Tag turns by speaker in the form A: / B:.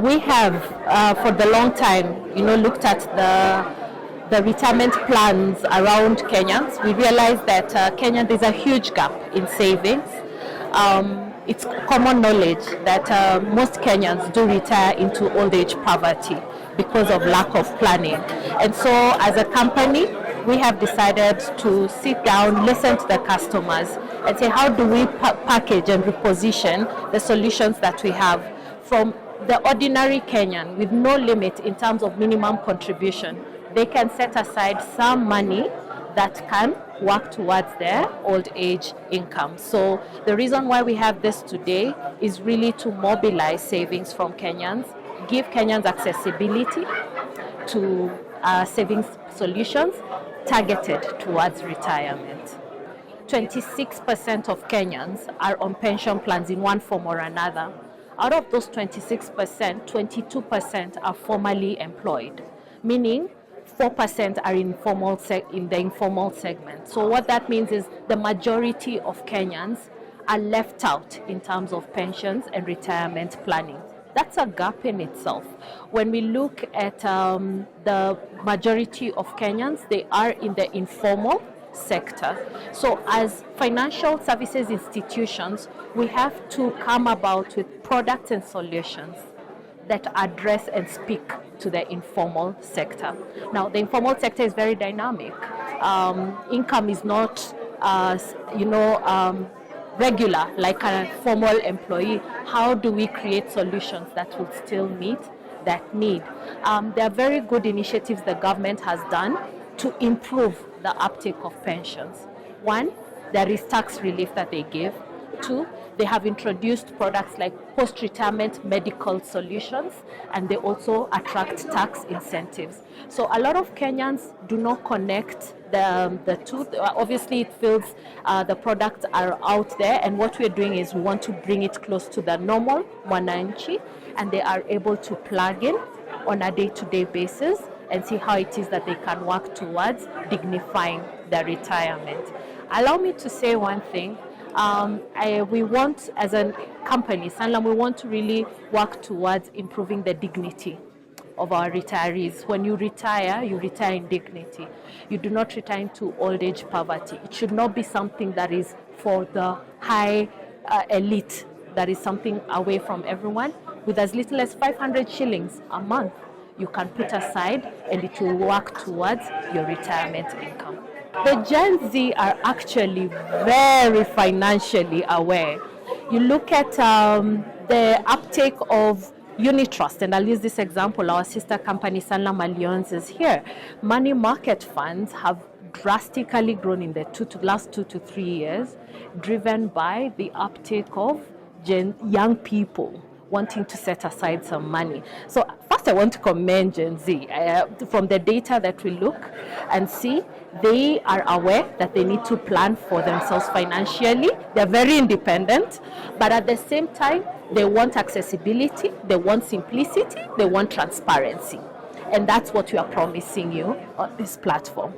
A: We have, for the long time, looked at the retirement plans around Kenyans. We realized that Kenya, there's a huge gap in savings. It's common knowledge that most Kenyans do retire into old age poverty because of lack of planning. And so as a company, we have decided to sit down, listen to the customers, and say, how do we package and reposition the solutions that we have from the ordinary Kenyan with no limit in terms of minimum contribution. They can set aside some money that can work towards their old age income. So the reason why we have this today is really to mobilize savings from Kenyans, give Kenyans accessibility to savings solutions targeted towards retirement. 26% of Kenyans are on pension plans in one form or another. Out of those 26%, 22% are formally employed, meaning 4% are in the informal segment. So what that means is the majority of Kenyans are left out in terms of pensions and retirement planning. That's a gap in itself. When we look at the majority of Kenyans, they are in the informal sector. So as financial services institutions, we have to come about with products and solutions that address and speak to the informal sector. Now, the informal sector is very dynamic. Income is not, regular like a formal employee. How do we create solutions that will still meet that need? There are very good initiatives the government has done to improve the uptake of pensions. One, there is tax relief that they give. Two, they have introduced products like post-retirement medical solutions, and they also attract tax incentives. So a lot of Kenyans do not connect the two. Obviously, it feels the products are out there, and what we're doing is we want to bring it close to the normal mwananchi, and they are able to plug in on a day-to-day basis and see how it is that they can work towards dignifying their retirement. Allow me to say one thing. We want, as a company, Sanlam, we want to really work towards improving the dignity of our retirees. When you retire in dignity. You do not retire into old age poverty. It should not be something that is for the high elite, that is something away from everyone. With as little as 500 shillings a month, you can put aside and it will work towards your retirement income. The Gen Z are actually very financially aware. You look at the uptake of unit trust, and I'll use this example. Our sister company Sanlam Alliance is here. Money market funds have drastically grown in the last 2 to 3 years, driven by the uptake of young people wanting to set aside some money. So first I want to commend Gen Z. From the data that we look and see, they are aware that they need to plan for themselves financially. They're very independent, but at the same time, they want accessibility, they want simplicity, they want transparency. And that's what we are promising you on this platform.